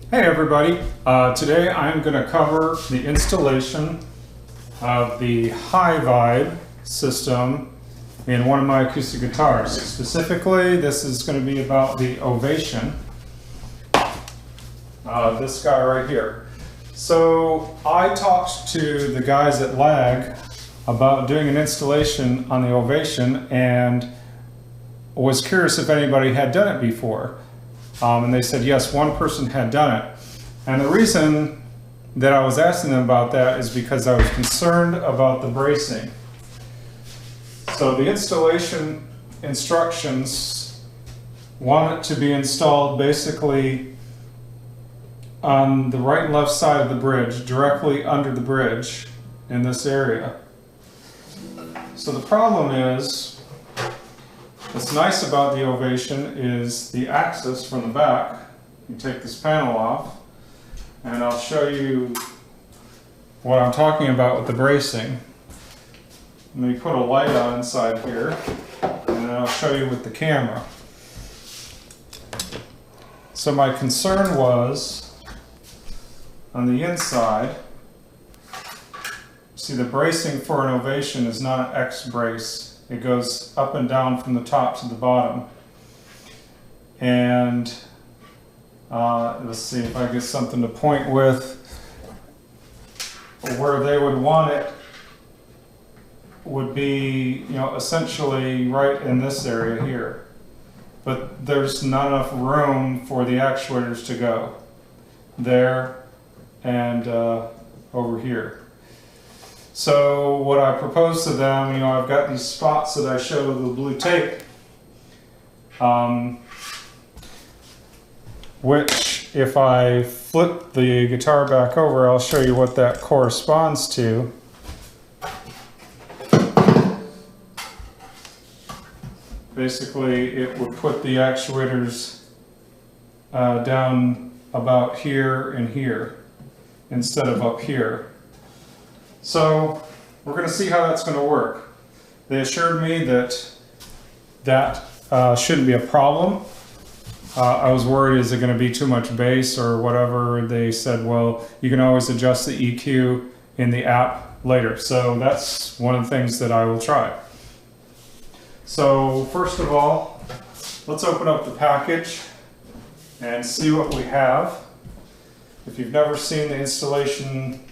Hey everybody, today I'm going to cover the installation of the HyVibe system in one of my acoustic guitars. Specifically, this is going to be about the Ovation, this guy right here. So I talked to the guys at LAG about doing an installation on the Ovation and was curious if anybody had done it before. And they said yes, one person had done it. And the reason that I was asking them about that is because I was concerned about the bracing. So the installation instructions want it to be installed basically on the right and left side of the bridge, directly under the bridge in this area. So the problem is, what's nice about the Ovation is the axis from the back. You take this panel off, and I'll show you what I'm talking about with the bracing. Let me put a light on inside here, and then I'll show you with the camera. So my concern was, on the inside, see the bracing for an Ovation is not an X brace. It goes up and down from the top to the bottom. And let's see if I get something to point with. Where they would want it would be, essentially right in this area here. But there's not enough room for the actuators to go there and over here. So what I proposed to them, I've got these spots that I show with the blue tape, which if I flip the guitar back over, I'll show you what that corresponds to. Basically, it would put the actuators down about here and here instead of up here. So we're going to see how that's going to work. They assured me that shouldn't be a problem. I was worried, is it going to be too much bass or whatever? They said, well, you can always adjust the EQ in the app later. So that's one of the things that I will try. So first of all, let's open up the package and see what we have. If you've never seen the installation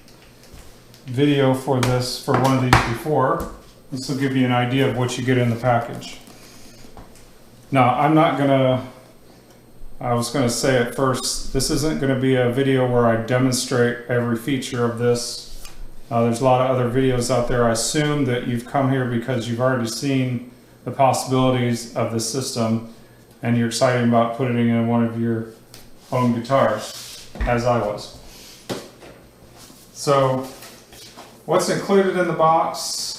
video for one of these before, this will give you an idea of what you get in the package. Now, I was gonna say at first, this isn't gonna be a video where I demonstrate every feature of this. There's a lot of other videos out there. I assume that you've come here because you've already seen the possibilities of this system and you're excited about putting it in one of your own guitars, as I was. So, what's included in the box?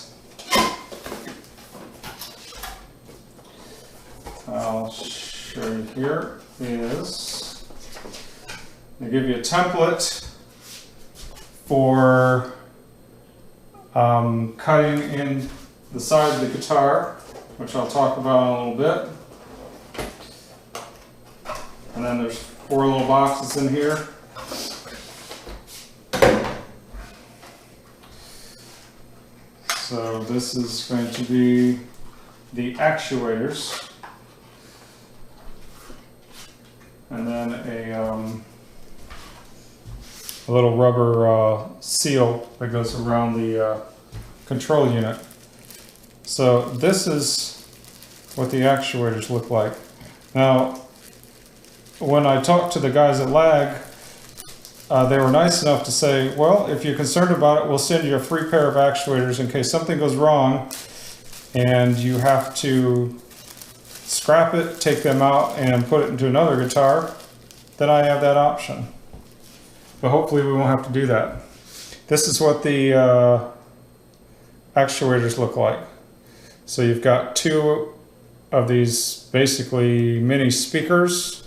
I'll show you here is, they give you a template for cutting in the side of the guitar, which I'll talk about in a little bit. And then there's 4 little boxes in here. So this is going to be the actuators, and then a little rubber seal that goes around the control unit. So this is what the actuators look like. Now, when I talked to the guys at LAG, they were nice enough to say, well, if you're concerned about it, we'll send you a free pair of actuators in case something goes wrong and you have to scrap it, take them out, and put it into another guitar. Then I have that option. But hopefully we won't have to do that. This is what the actuators look like. So you've got 2 of these basically mini speakers.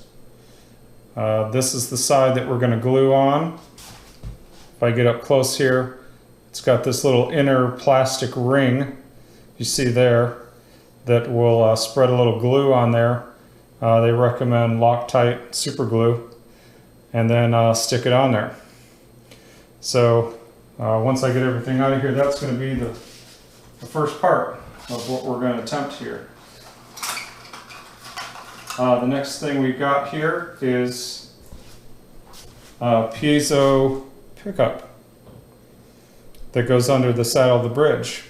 This is the side that we're going to glue on. If I get up close here, it's got this little inner plastic ring you see there that will spread a little glue on there. They recommend Loctite super glue. and then stick it on there. So once I get everything out of here, that's going to be the first part of what we're going to attempt here. The next thing we've got here is piezo pickup that goes under the saddle of the bridge,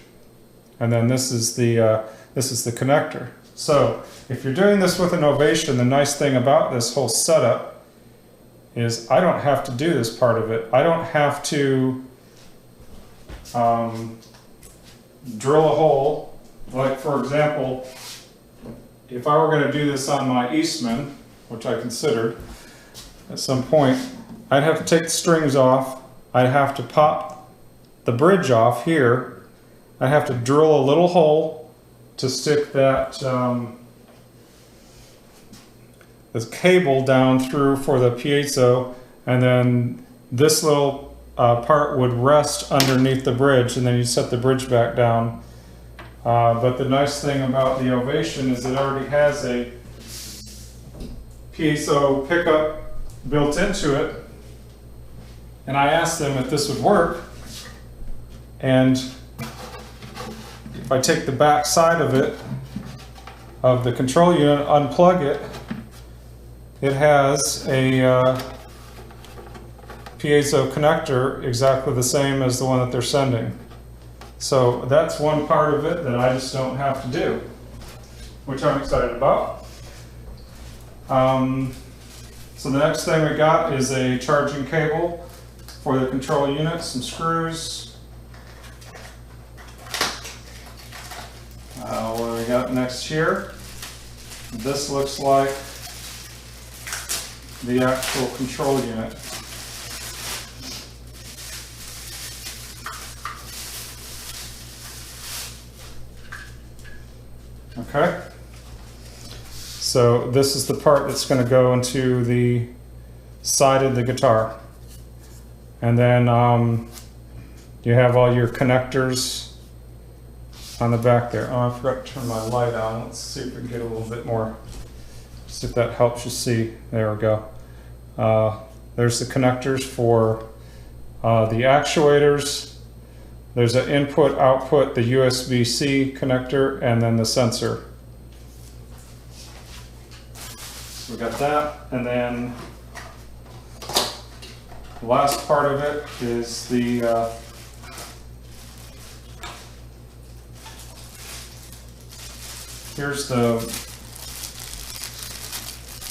and then this is the connector. So if you're doing this with an Ovation, the nice thing about this whole setup is I don't have to do this part of it. I don't have to drill a hole. Like, for example, if I were going to do this on my Eastman, which I considered at some point, I'd have to take the strings off. I'd have to pop the bridge off here. I'd have to drill a little hole to stick that this cable down through for the piezo, and then this little part would rest underneath the bridge, and then you set the bridge back down. But the nice thing about the Ovation is it already has a piezo pickup built into it, and I asked them if this would work, and if I take the back side of it, of the control unit, unplug it, it has a piezo connector exactly the same as the one that they're sending. So that's one part of it that I just don't have to do, which I'm excited about. So the next thing we got is a charging cable for the control unit, some screws. What do we got next here? This looks like the actual control unit. Okay, so this is the part that's going to go into the side of the guitar, and then you have all your connectors on the back there. Oh, I forgot to turn my light on. Let's see if we can get a little bit more, see if that helps you see. There we go. There's the connectors for the actuators. There's an input, output, the USB-C connector, and then the sensor. So we got that, and then the last part of it is the here's the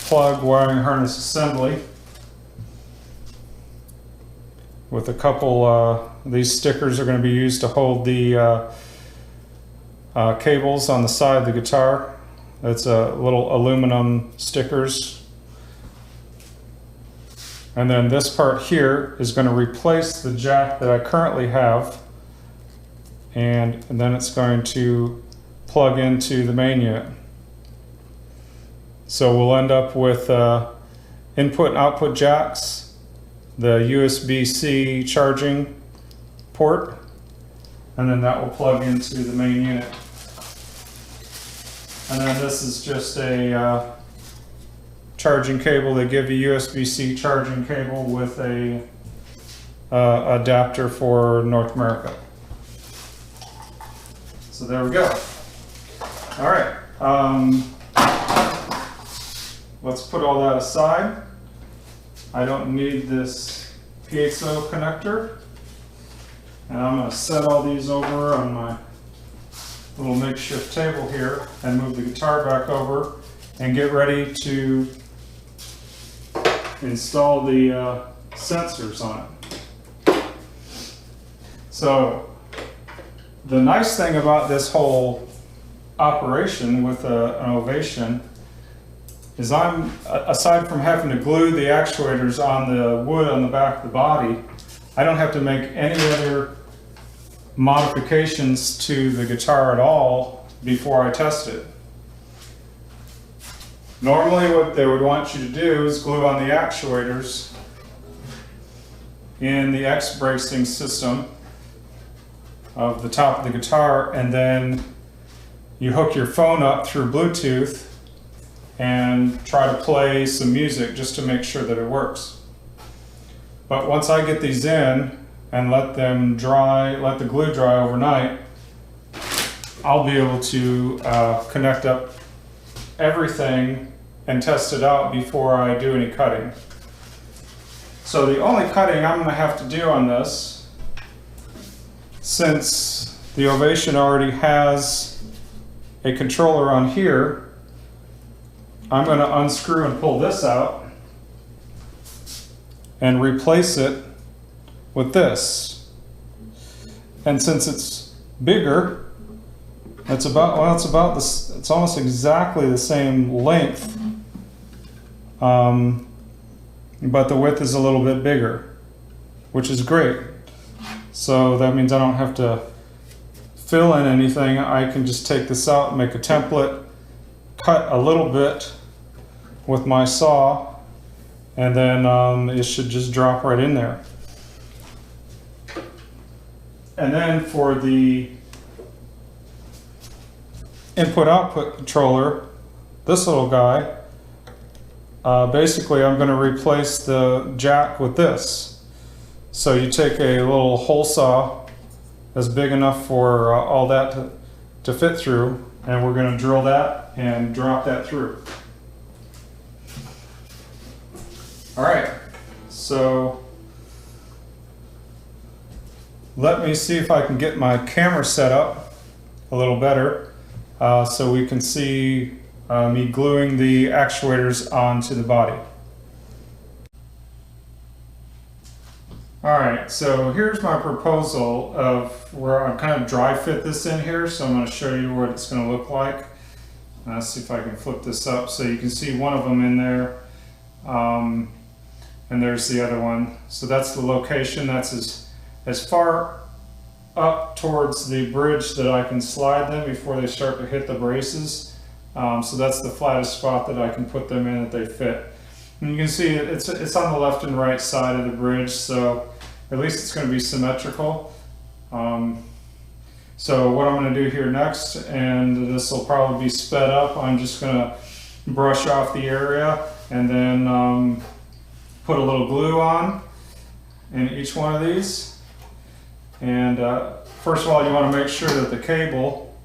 plug wiring harness assembly with a couple, these stickers are going to be used to hold the cables on the side of the guitar. It's a little aluminum stickers. And then this part here is going to replace the jack that I currently have, and then it's going to plug into the main unit. So we'll end up with input and output jacks, the USB-C charging port, and then that will plug into the main unit. And then this is just a charging cable. They give you USB-C charging cable with a adapter for North America. So there we go. All right, let's put all that aside. I don't need this piezo connector, and I'm going to set all these over on my little makeshift table here and move the guitar back over and get ready to install the sensors on it. So the nice thing about this whole operation with an Ovation is I'm, aside from having to glue the actuators on the wood on the back of the body, I don't have to make any other modifications to the guitar at all before I test it. Normally what they would want you to do is glue on the actuators in the X bracing system of the top of the guitar, and then you hook your phone up through Bluetooth and try to play some music just to make sure that it works. But once I get these in and let them dry, let the glue dry overnight, I'll be able to connect up everything and test it out before I do any cutting. So the only cutting I'm going to have to do on this, since the Ovation already has a controller on here, I'm going to unscrew and pull this out and replace it with this. And since it's bigger, it's about this, it's almost exactly the same length, but the width is a little bit bigger, which is great. So that means I don't have to fill in anything. I can just take this out, make a template, cut a little bit with my saw, and then it should just drop right in there. And then for the input-output controller, this little guy, basically I'm going to replace the jack with this. So you take a little hole saw that's big enough for all that to fit through, and we're going to drill that and drop that through. Alright, so let me see if I can get my camera set up a little better so we can see me gluing the actuators onto the body. Alright, so here's my proposal of where I'm kind of dry fit this in here, so I'm going to show you what it's going to look like. Let's see if I can flip this up so you can see one of them in there, and there's the other one. So that's the location. That's as far up towards the bridge that I can slide them before they start to hit the braces. So that's the flattest spot that I can put them in that they fit. And you can see it's on the left and right side of the bridge, so at least it's going to be symmetrical. So what I'm going to do here next, and this will probably be sped up, I'm just going to brush off the area and then put a little glue on in each one of these. And first of all, you want to make sure that the cable,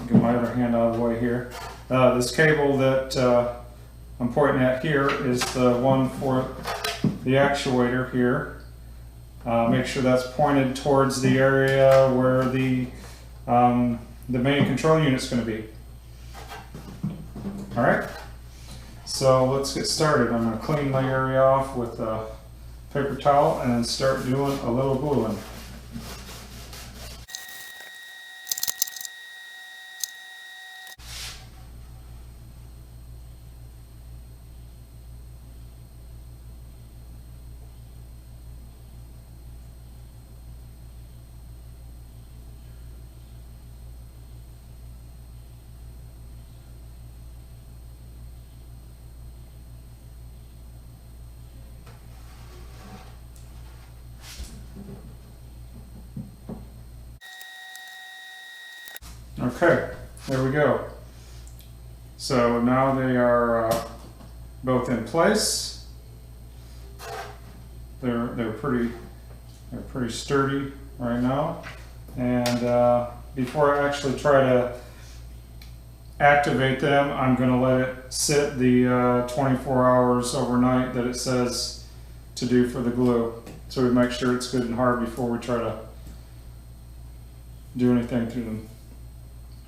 get my other hand out of the way here, this cable that I'm pointing at here is the one for the actuator here. Make sure that's pointed towards the area where the main control unit is going to be. Alright, so let's get started. I'm going to clean my area off with a paper towel and then start doing a little gluing. Okay, there we go. So now they are both in place. They're pretty sturdy right now. And before I actually try to activate them, I'm going to let it sit the 24 hours overnight that it says to do for the glue. So we make sure it's good and hard before we try to do anything to them.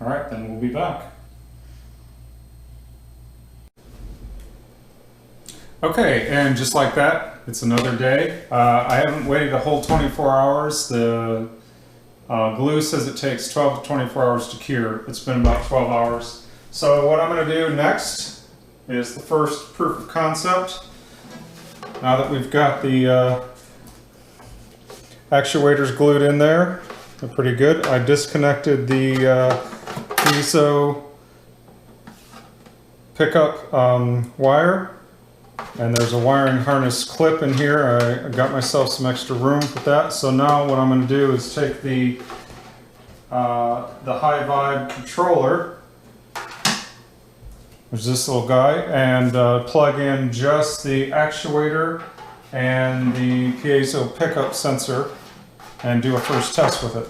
All right, then we'll be back. Okay, and just like that, it's another day. I haven't waited a whole 24 hours. The glue says it takes 12 to 24 hours to cure. It's been about 12 hours. So what I'm going to do next is the first proof of concept. Now that we've got the actuators glued in there, they're pretty good. I disconnected the piezo pickup wire, and there's a wiring harness clip in here. I got myself some extra room with that. So now what I'm going to do is take the HyVibe controller, which is this little guy, and plug in just the actuator and the piezo pickup sensor and do a first test with it.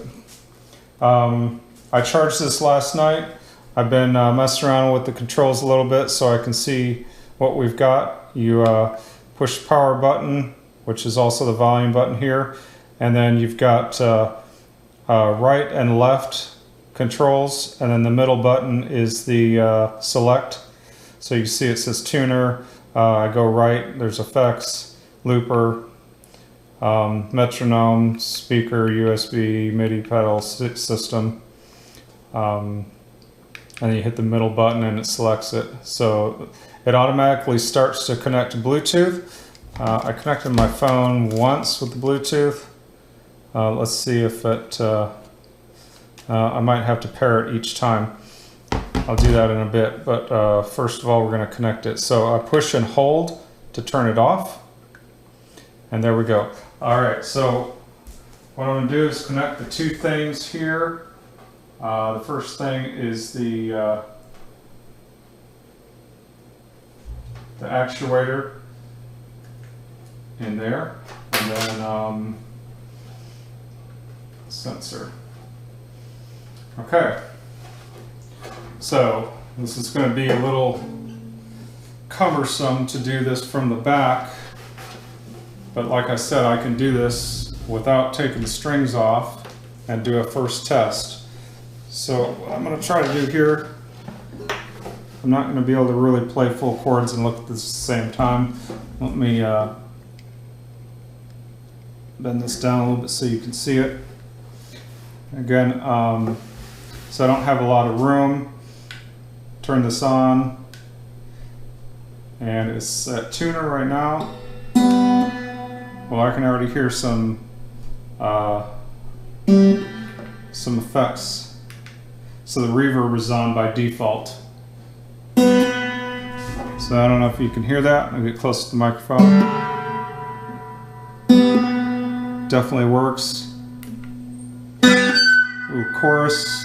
I charged this last night. I've been messing around with the controls a little bit so I can see what we've got. You push the power button, which is also the volume button here, and then you've got right and left controls, and then the middle button is the select. So you see it says tuner. I go right, there's effects, looper, metronome, speaker, USB, MIDI pedal system, and then you hit the middle button and it selects it. So it automatically starts to connect to Bluetooth. I connected my phone once with the Bluetooth. Let's see if it, I might have to pair it each time. I'll do that in a bit, but first of all we're going to connect it. So I push and hold to turn it off, and there we go. Alright, so what I'm going to do is connect the two things here. The first thing is the actuator in there, and then sensor. Okay, so this is going to be a little cumbersome to do this from the back, but like I said, I can do this without taking the strings off and do a first test. So what I'm going to try to do here, I'm not going to be able to really play full chords and look at this at the same time. Let me bend this down a little bit so you can see it. Again, so I don't have a lot of room. Turn this on, and it's at tuner right now. Well, I can already hear some effects. So the reverb is on by default. So I don't know if you can hear that. I'll get close to the microphone. Definitely works. Ooh, chorus.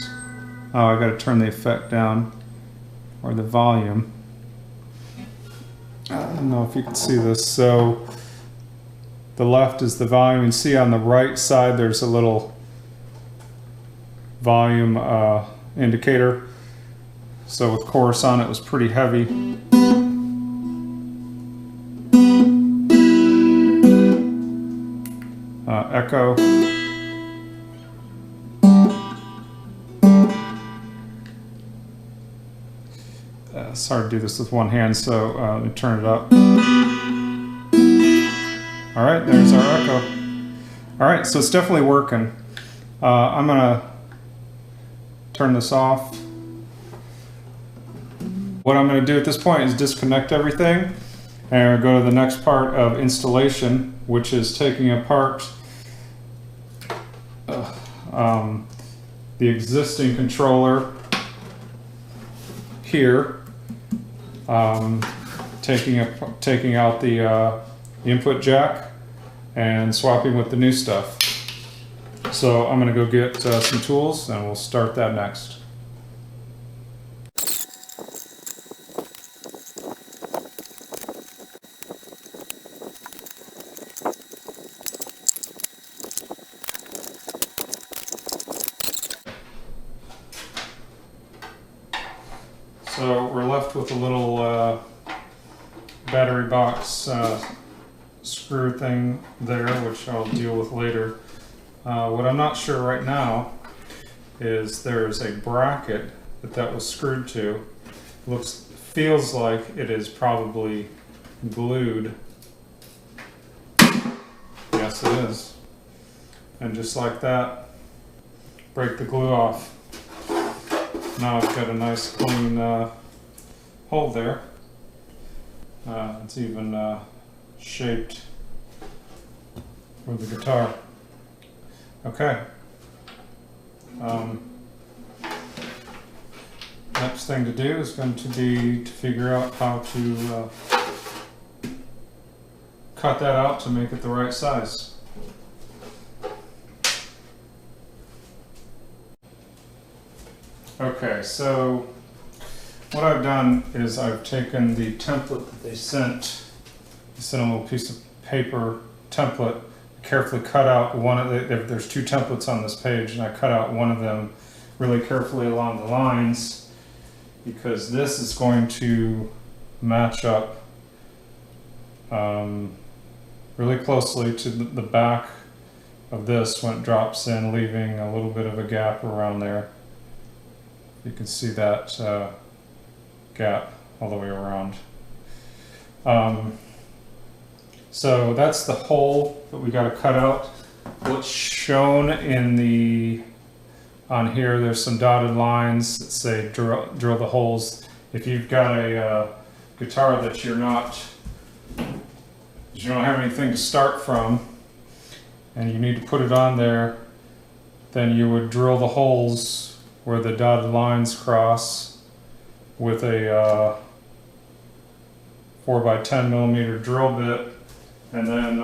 Oh, I gotta turn the effect down, or the volume. I don't know if you can see this. So the left is the volume. You can see on the right side there's a little volume indicator. So with chorus on it was pretty heavy. Echo. It's hard to do this with one hand, so let me turn it up. Alright, there's our echo. Alright, so it's definitely working. I'm going to turn this off. What I'm going to do at this point is disconnect everything and go to the next part of installation, which is taking apart the existing controller here, taking out the input jack and swapping with the new stuff. So I'm going to go get some tools and we'll start that next. So we're left with a little battery box screw thing there, which I'll deal with later. What I'm not sure right now is there's a bracket that was screwed to. Feels like it is probably glued. Yes, it is. And just like that, break the glue off. Now I've got a nice clean hole there. It's even shaped for the guitar. Okay. Next thing to do is going to be to figure out how to cut that out to make it the right size. Okay, so what I've done is I've taken the template that they sent a little piece of paper template, carefully cut out one of the, there's two templates on this page, and I cut out one of them really carefully along the lines, because this is going to match up really closely to the back of this when it drops in, leaving a little bit of a gap around there. You can see that gap all the way around. So that's the hole that we got to cut out. What's shown in the on here, there's some dotted lines that say drill the holes. If you've got a guitar that you don't have anything to start from, and you need to put it on there, then you would drill the holes where the dotted lines cross with a 4x10mm drill bit, and then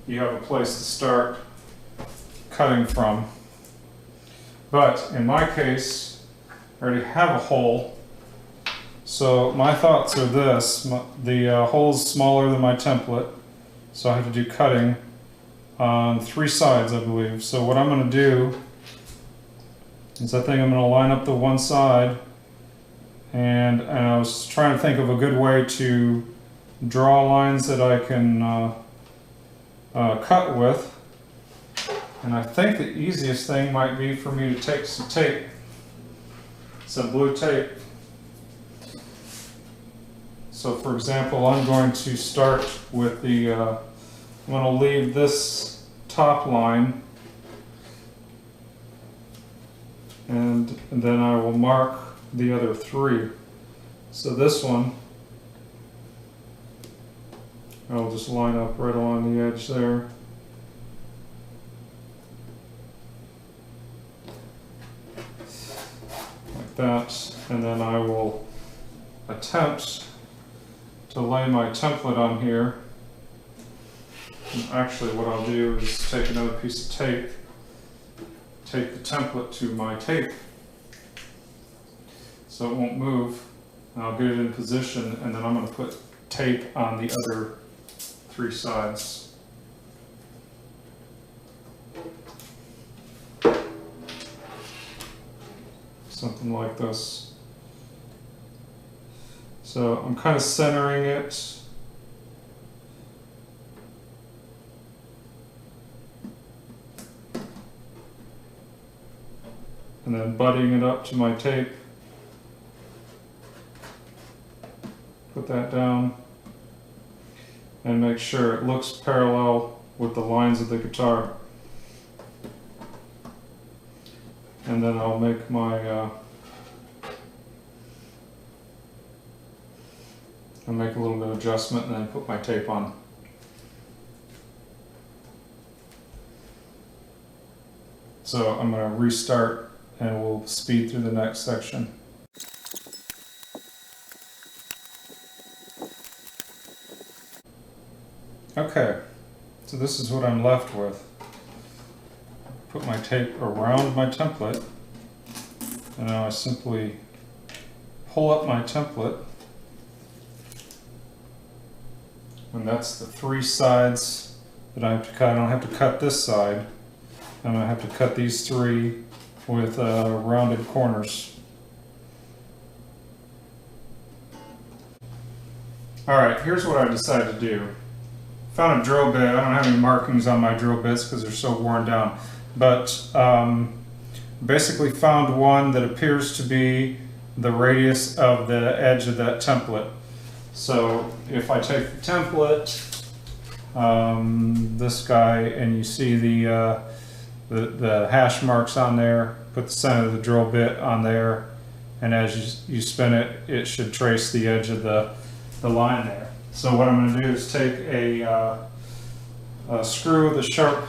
you have a place to start cutting from. But in my case, I already have a hole, so my thoughts are this. The hole's smaller than my template, so I have to do cutting on 3 sides, I believe. So what I'm going to do is I think I'm going to line up the one side, and I was trying to think of a good way to draw lines that I can cut with. And I think the easiest thing might be for me to take some tape, some blue tape. So for example, I'm going to start with the, I'm going to leave this top line, and then I will mark the other 3. So this one, I'll just line up right along the edge there. That, and then I will attempt to lay my template on here. And actually what I'll do is take another piece of tape, take the template to my tape so it won't move, and I'll get it in position, and then I'm going to put tape on the other 3 sides. Something like this. So I'm kind of centering it. And then butting it up to my tape. Put that down. And make sure it looks parallel with the lines of the guitar. And then I'll make my I'll make a little bit of adjustment and then put my tape on. So I'm going to restart and we'll speed through the next section. Okay, so this is what I'm left with. Put my tape around my template, and now I simply pull up my template, and that's the 3 sides that I have to cut. I don't have to cut this side. I'm going to have to cut these 3 with rounded corners. Alright, here's what I decided to do. Found a drill bit. I don't have any markings on my drill bits because they're so worn down. But basically found one that appears to be the radius of the edge of that template. So if I take the template, this guy, and you see the hash marks on there, put the center of the drill bit on there, and as you spin it, it should trace the edge of the line there. So what I'm going to do is take a screw with a sharp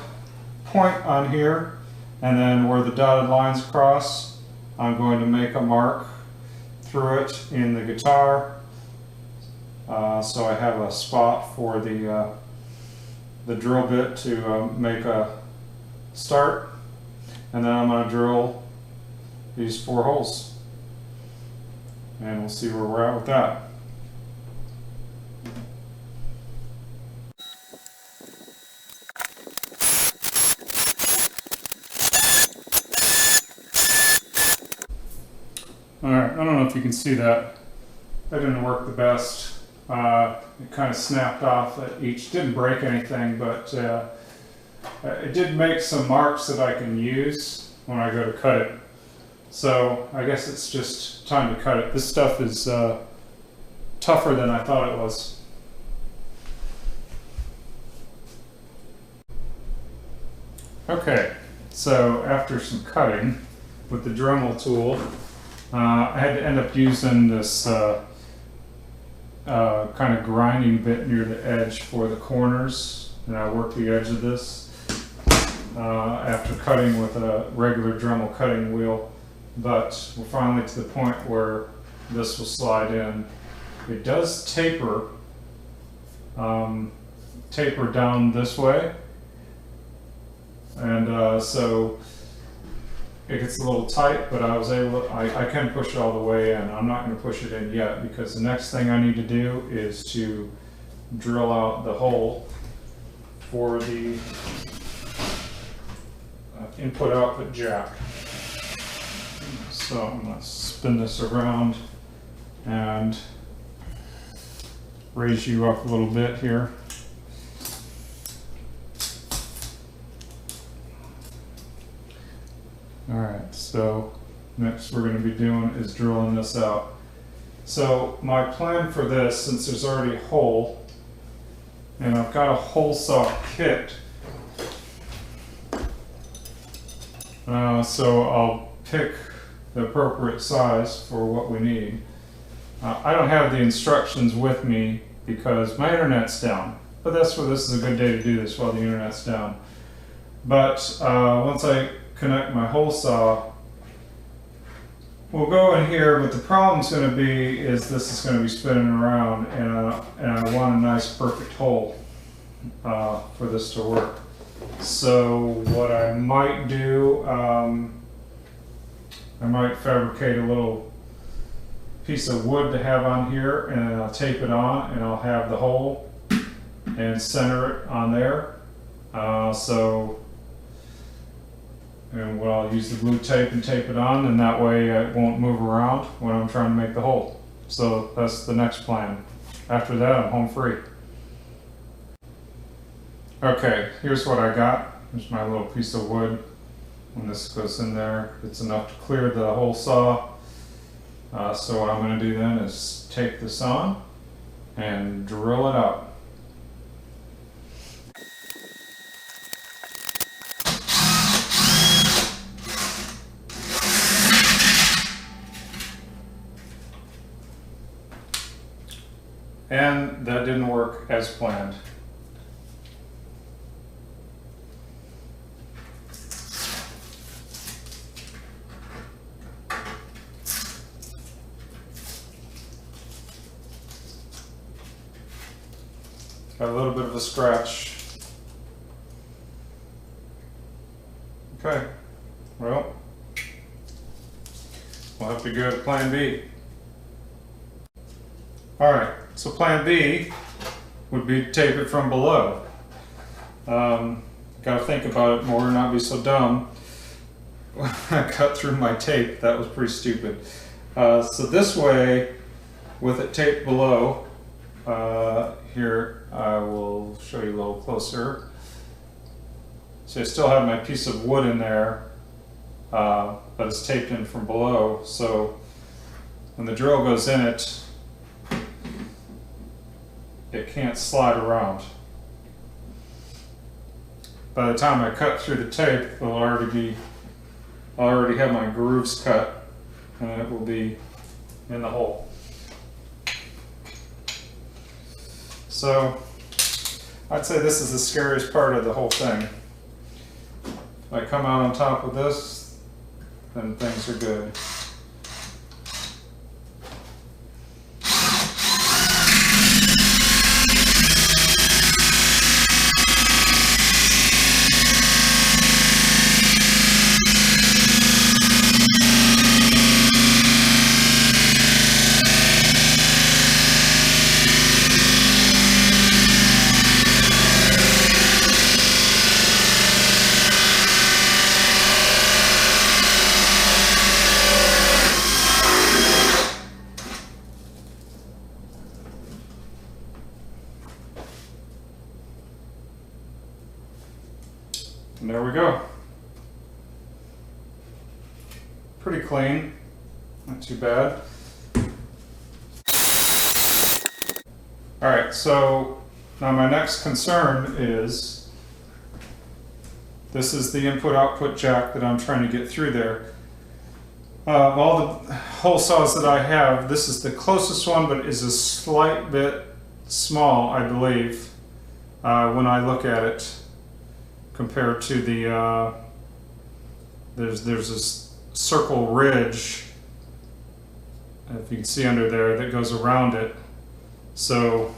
point on here, and then where the dotted lines cross, I'm going to make a mark through it in the guitar, so I have a spot for the drill bit to make a start, and then I'm going to drill these 4 holes, and we'll see where we're at with that. Alright, I don't know if you can see that. That didn't work the best. It kind of snapped off at each. Didn't break anything, but it did make some marks that I can use when I go to cut it. So I guess it's just time to cut it. This stuff is tougher than I thought it was. Okay, so after some cutting with the Dremel tool, I had to end up using this kind of grinding bit near the edge for the corners, and I worked the edge of this after cutting with a regular Dremel cutting wheel. But we're finally to the point where this will slide in. It does taper down this way, and so it gets a little tight, but I can push it all the way in. I'm not going to push it in yet because the next thing I need to do is to drill out the hole for the input-output jack. So I'm going to spin this around and raise you up a little bit here. Alright, so next we're going to be doing is drilling this out. So my plan for this, since there's already a hole, and I've got a hole saw kit, so I'll pick the appropriate size for what we need. I don't have the instructions with me because my internet's down, but that's where this is a good day to do this, while the internet's down. But once I connect my hole saw, we'll go in here, but the problem's going to be is this is going to be spinning around, and I want a nice perfect hole for this to work. So what I might do, I might fabricate a little piece of wood to have on here, and I'll tape it on, and I'll have the hole and center it on there. And I'll use the glue tape and tape it on, and that way it won't move around when I'm trying to make the hole. So that's the next plan. After that, I'm home free. Okay, here's what I got. Here's my little piece of wood. When this goes in there, it's enough to clear the hole saw. So what I'm going to do then is tape this on and drill it out. And that didn't work as planned. Got a little bit of a scratch. Okay, well, we'll have to go to plan B. Alright, so plan B would be to tape it from below. Gotta think about it more, not be so dumb. When I cut through my tape, that was pretty stupid. So this way, with it taped below, here I will show you a little closer. So I still have my piece of wood in there, but it's taped in from below, so when the drill goes in it, it can't slide around. By the time I cut through the tape, I'll already have my grooves cut, and it will be in the hole. So I'd say this is the scariest part of the whole thing. If I come out on top of this, then things are good. And there we go. Pretty clean, not too bad. All right, so now my next concern is, this is the input-output jack that I'm trying to get through there. All the hole saws that I have, this is the closest one, but is a slight bit small, I believe, when I look at it, compared to the, there's this circle ridge, if you can see under there, that goes around it. So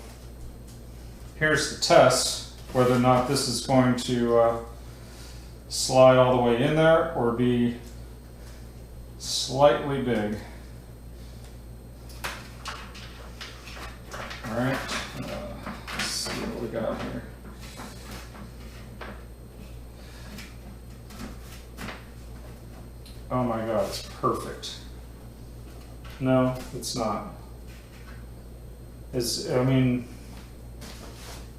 here's the test, whether or not this is going to slide all the way in there or be slightly big. All right, let's see what we got here. Oh my God, it's perfect. No, it's not. I mean,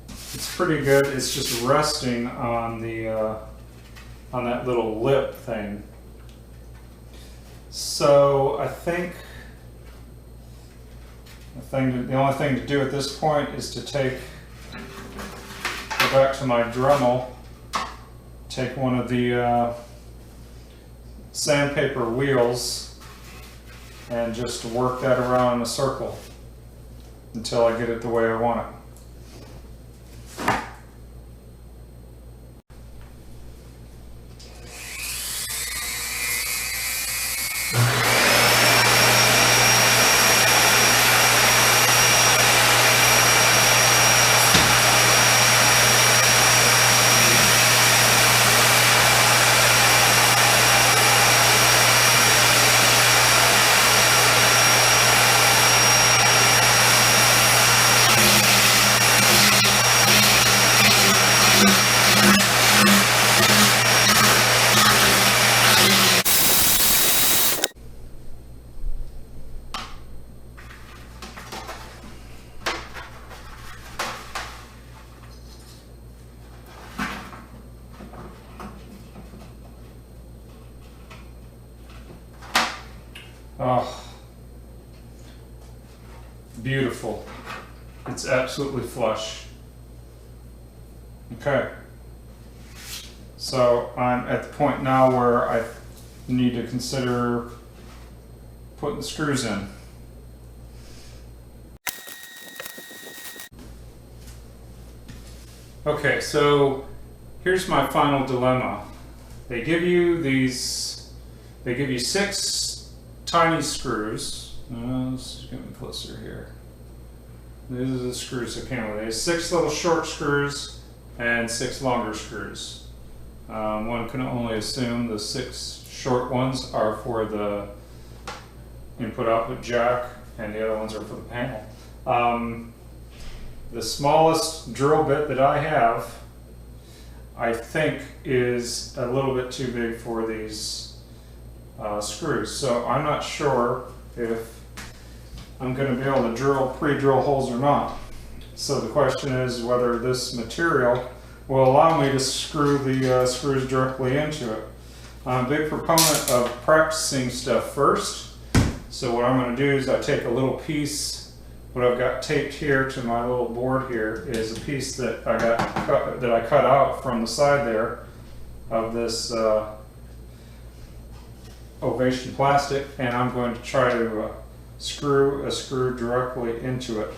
it's pretty good. It's just resting on the on that little lip thing. So I think the only thing to do at this point is to go back to my Dremel, take one of the sandpaper wheels, and just work that around in a circle until I get it the way I want it. Oh, beautiful. It's absolutely flush. Okay. So I'm at the point now where I need to consider putting the screws in. Okay, so here's my final dilemma. They give you 6 tiny screws. Let's get me closer here. These are the screws that came with it. 6 little short screws and 6 longer screws. One can only assume the 6 short ones are for the input-output jack, and the other ones are for the panel. The smallest drill bit that I have, I think, is a little bit too big for these screws. So I'm not sure if I'm going to be able to pre-drill holes or not. So the question is whether this material will allow me to screw the screws directly into it. I'm a big proponent of practicing stuff first. So what I'm going to do is I take a little piece, what I've got taped here to my little board here is a piece that I cut out from the side there of this Ovation plastic, and I'm going to try to screw a screw directly into it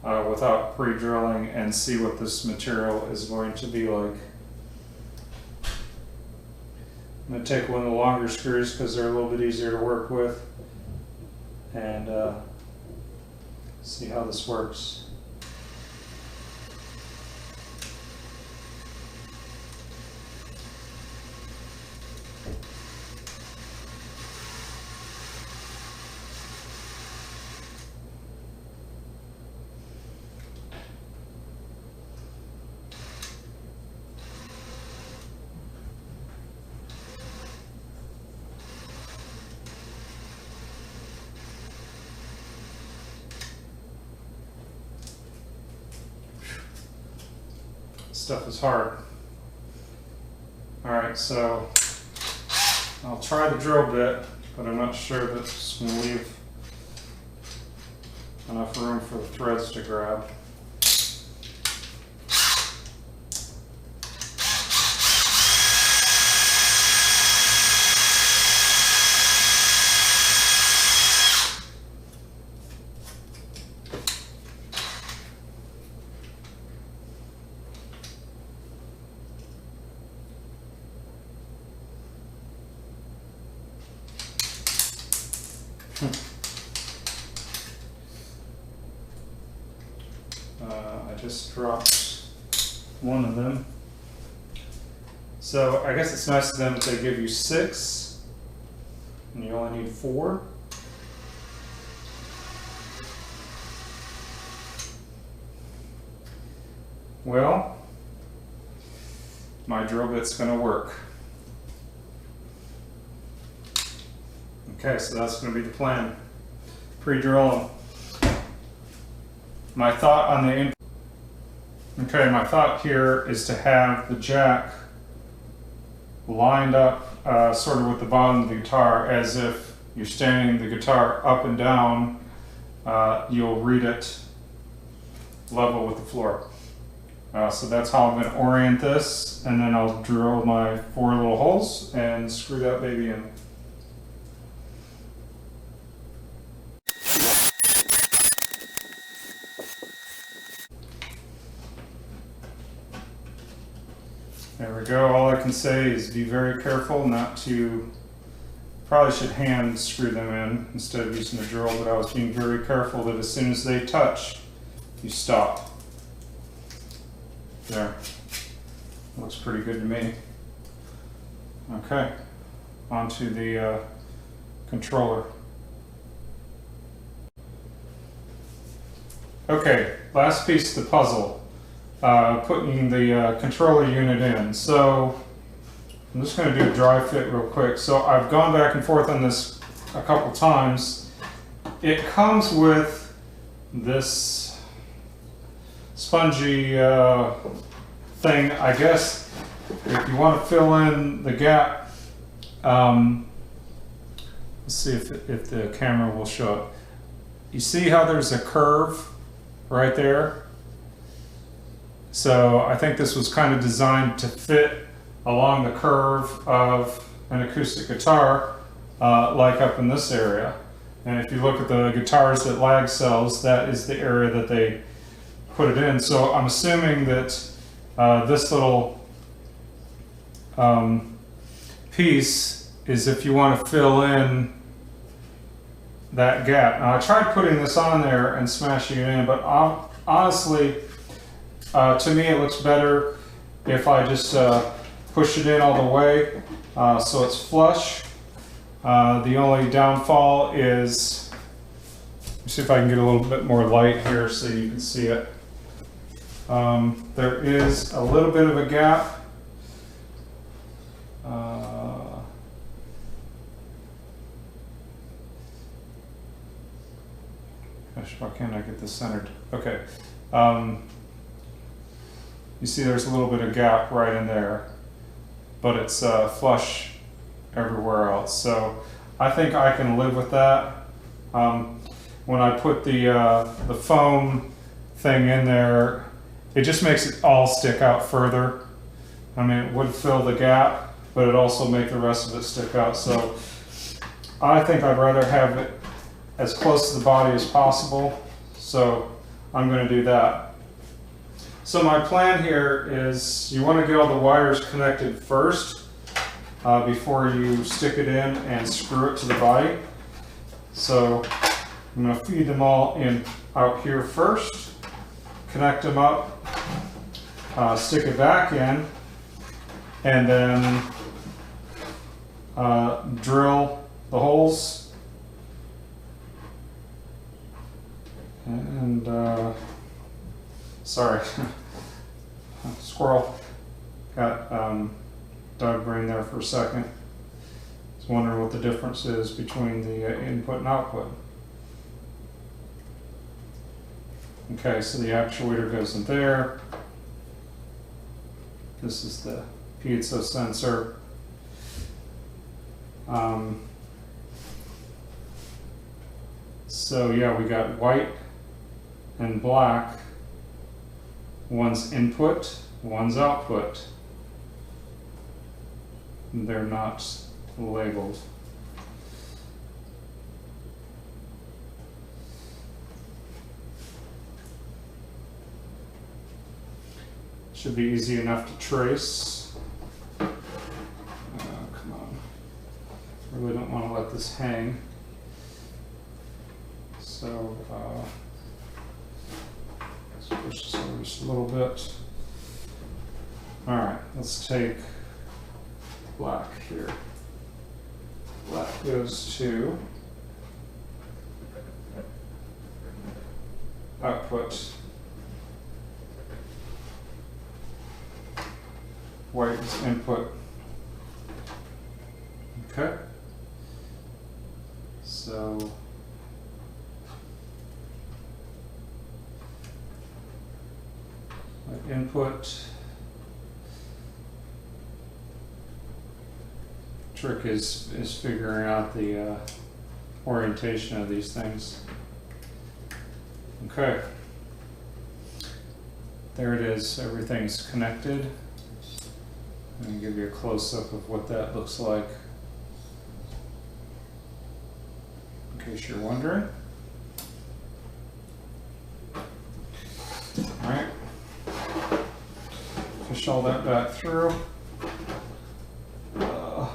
without pre-drilling, and see what this material is going to be like. I'm going to take one of the longer screws because they're a little bit easier to work with, and see how this works. Stuff is hard. Alright, so I'll try the drill bit, but I'm not sure that it's going to leave enough room for the threads to grab. I just dropped one of them. So I guess it's nice of them that they give you 6 and you only need 4. Well, my drill bit's going to work. Okay, so that's going to be the plan. Pre-drill them. My thought on the my thought here is to have the jack lined up sort of with the bottom of the guitar, as if you're standing the guitar up and down. You'll read it level with the floor. So that's how I'm going to orient this, and then I'll drill my 4 little holes and screw that baby in. There we go. All I can say is be very careful not to, probably should hand screw them in instead of using a drill, but I was being very careful that as soon as they touch, you stop. There. Looks pretty good to me. Okay, onto the controller. Okay, last piece of the puzzle. Putting the controller unit in. So I'm just going to do a dry fit real quick. So I've gone back and forth on this a couple times. It comes with this spongy thing. I guess if you want to fill in the gap, let's see if the camera will show it. You see how there's a curve right there? So I think this was kind of designed to fit along the curve of an acoustic guitar, like up in this area. And if you look at the guitars that Lag sells, that is the area that they put it in. So I'm assuming that this little piece is if you want to fill in that gap. Now I tried putting this on there and smashing it in, but honestly, to me it looks better if I just push it in all the way so it's flush. The only downfall is, let me see if I can get a little bit more light here so you can see it. There is a little bit of a gap. Gosh, why can't I get this centered? Okay. You see there's a little bit of gap right in there, but it's flush everywhere else. So I think I can live with that. When I put the foam thing in there, it just makes it all stick out further. I mean, it would fill the gap, but it also make the rest of it stick out. So I think I'd rather have it as close to the body as possible. So I'm going to do that. So my plan here is you want to get all the wires connected first before you stick it in and screw it to the body. So I'm going to feed them all in out here first, connect them up, stick it back in, and then drill the holes. And sorry, squirrel got dog brain there for a second. I was wondering what the difference is between the input and output. Okay, so the actuator goes in there. This is the piezo sensor. So yeah, we got white and black. One's input, one's output. They're not labeled. Should be easy enough to trace. Come on. Really don't want to let this hang. So let's push this over just a little bit. All right, let's take black here. Black goes to output. White is input. Okay. So input. Trick is figuring out the orientation of these things. Okay. There it is. Everything's connected. Let me give you a close-up of what that looks like, in case you're wondering. All right. Push all that back through. Damn,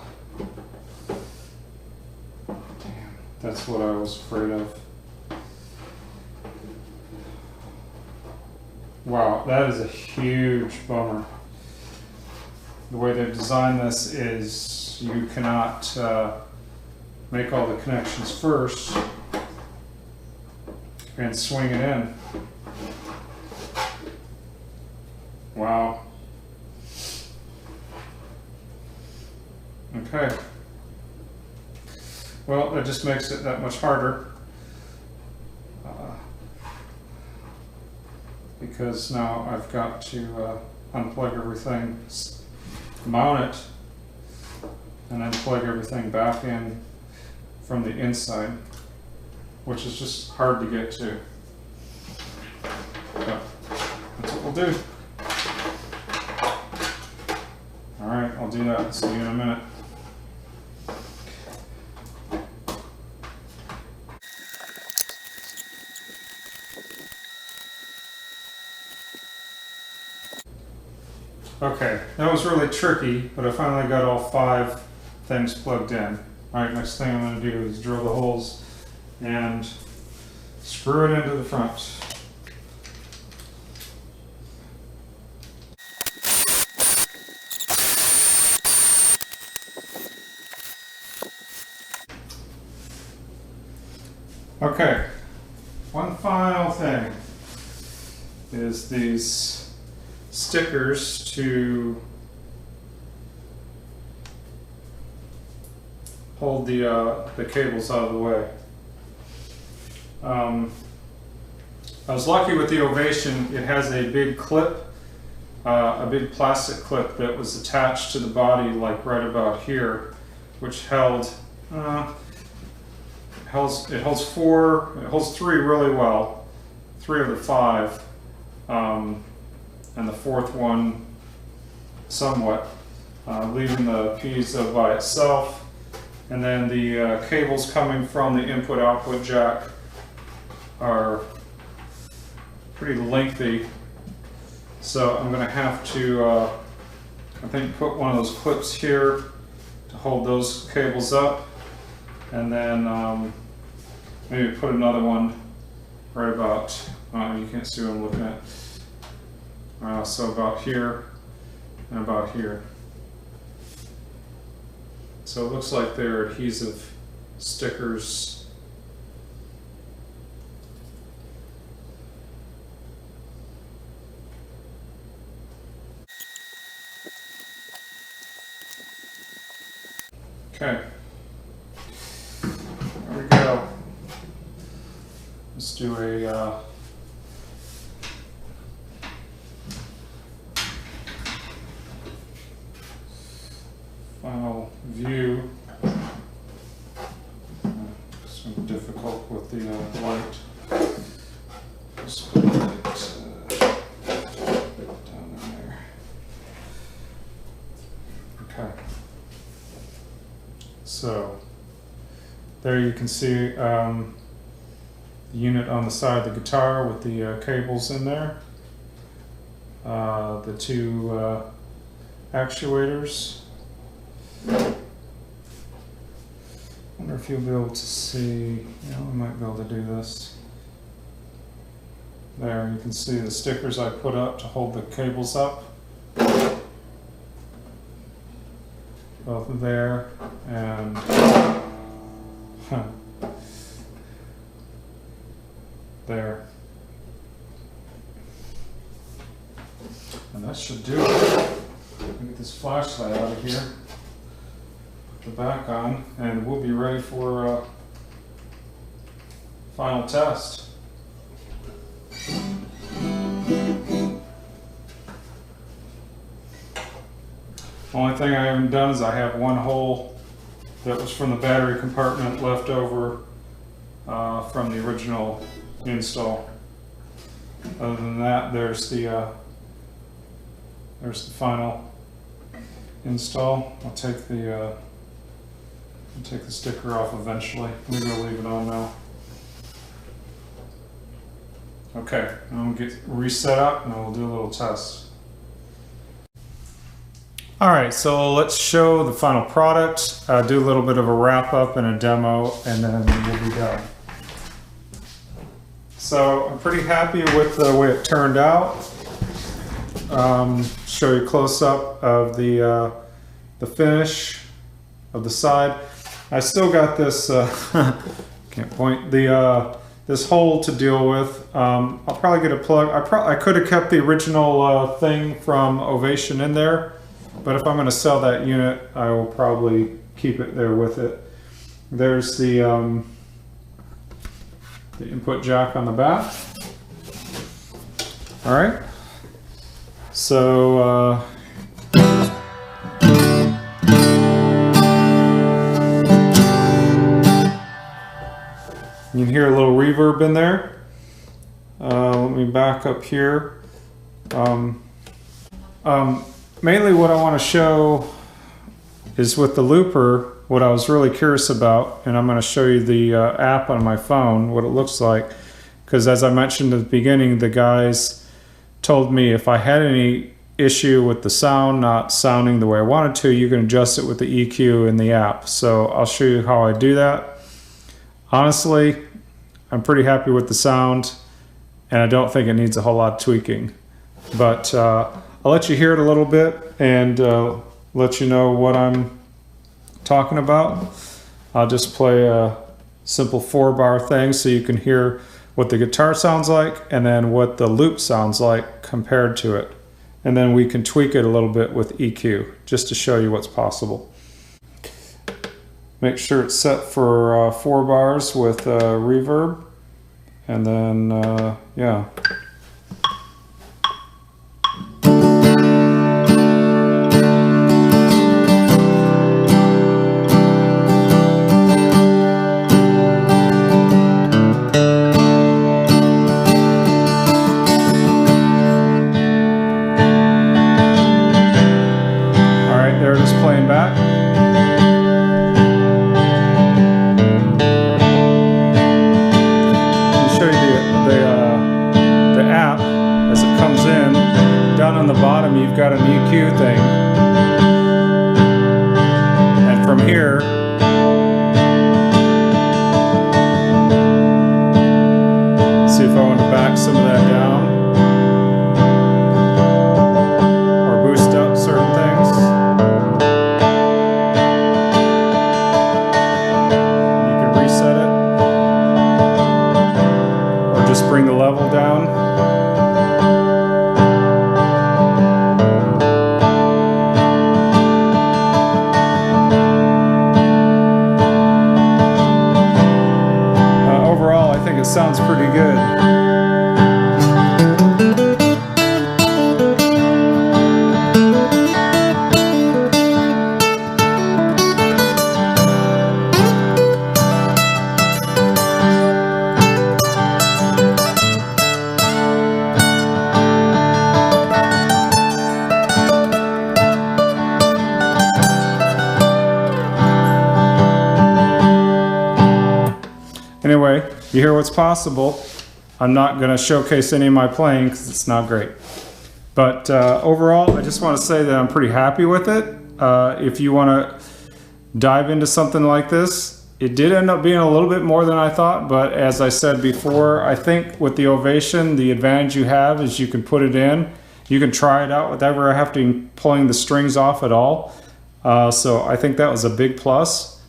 that's what I was afraid of. Wow, that is a huge bummer. The way they've designed this is you cannot make all the connections first and swing it in. Wow. Okay. Well, that just makes it that much harder. Because now I've got to unplug everything, mount it, and then plug everything back in from the inside, which is just hard to get to. But that's what we'll do. All right, I'll do that. See you in a minute. Okay, that was really tricky, but I finally got all 5 things plugged in. All right, next thing I'm going to do is drill the holes and screw it into the front. Okay, one final thing is these stickers to hold the cables out of the way. I was lucky with the Ovation. It has a big clip, a big plastic clip that was attached to the body, like right about here, which held it holds 3 really well, 3 of the 5. And the 4th one somewhat, leaving the piezo by itself. And then the cables coming from the input-output jack are pretty lengthy. So I'm going to have to, I think, put one of those clips here to hold those cables up. And then maybe put another one right about, you can't see what I'm looking at. So about here and about here. So it looks like they're adhesive stickers. Okay. There we go. Let's do a So there you can see the unit on the side of the guitar with the cables in there. The two actuators. Wonder if you'll be able to see, we might be able to do this. There, you can see the stickers I put up to hold the cables up. Both there and there. And that should do it. Let me get this flashlight out of here. Put the back on, and we'll be ready for final test. Only thing I haven't done is I have one hole that was from the battery compartment left over from the original install. Other than that, there's the final install. I'll take the sticker off eventually. I'm gonna leave it on now. Okay, I'm gonna get reset up and we'll do a little test. All right, so let's show the final product, do a little bit of a wrap up and a demo, and then we'll be done. So I'm pretty happy with the way it turned out. Show you a close up of the finish of the side. I still got this, can't point, this hole to deal with. I'll probably get a plug. I could have kept the original thing from Ovation in there, but if I'm going to sell that unit, I will probably keep it there with it. There's the input jack on the back. All right. So you can hear a little reverb in there. Let me back up here. Mainly what I want to show is with the looper, what I was really curious about, and I'm going to show you the app on my phone, what it looks like, because as I mentioned at the beginning, the guys told me if I had any issue with the sound not sounding the way I wanted to, you can adjust it with the EQ in the app. So I'll show you how I do that. Honestly, I'm pretty happy with the sound, and I don't think it needs a whole lot of tweaking. But I'll let you hear it a little bit and let you know what I'm talking about. I'll just play a simple 4-bar thing so you can hear what the guitar sounds like and then what the loop sounds like compared to it. And then we can tweak it a little bit with EQ just to show you what's possible. Make sure it's set for 4 bars with reverb, and then yeah. All right, there it is playing back. On the bottom you've got an EQ thing, and from here see if I want to back some of that down or boost up certain things. You can reset it or just bring the level down. It sounds pretty good. you hear what's possible. I'm not going to showcase any of my playing because it's not great. But overall, I just want to say that I'm pretty happy with it. If you want to dive into something like this, it did end up being a little bit more than I thought, but as I said before, I think with the Ovation, the advantage you have is you can put it in. You can try it out without ever having to pulling the strings off at all. So I think that was a big plus.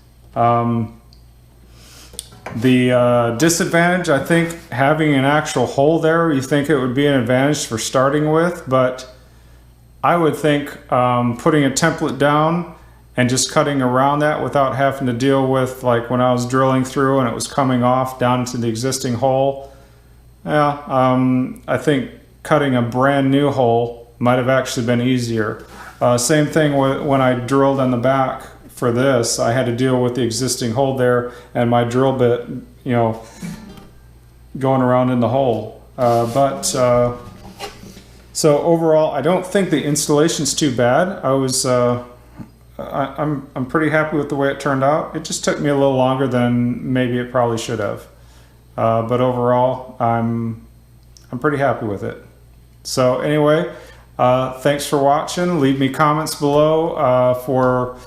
The disadvantage, I think, having an actual hole there, you think it would be an advantage for starting with, but I would think putting a template down and just cutting around that without having to deal with, like when I was drilling through and it was coming off down to the existing hole, yeah, I think cutting a brand new hole might have actually been easier. Same thing when I drilled on the back for this, I had to deal with the existing hole there and my drill bit, you know, going around in the hole. So overall, I don't think the installation's too bad. I'm pretty happy with the way it turned out. It just took me a little longer than maybe it probably should have. But overall, I'm pretty happy with it. So anyway, thanks for watching. Leave me comments below for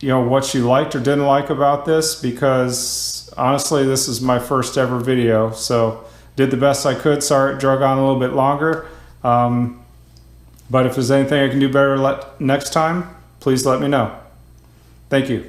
what you liked or didn't like about this, because honestly, this is my first ever video. So did the best I could. Sorry it drug on a little bit longer. But if there's anything I can do better next time, please let me know. Thank you.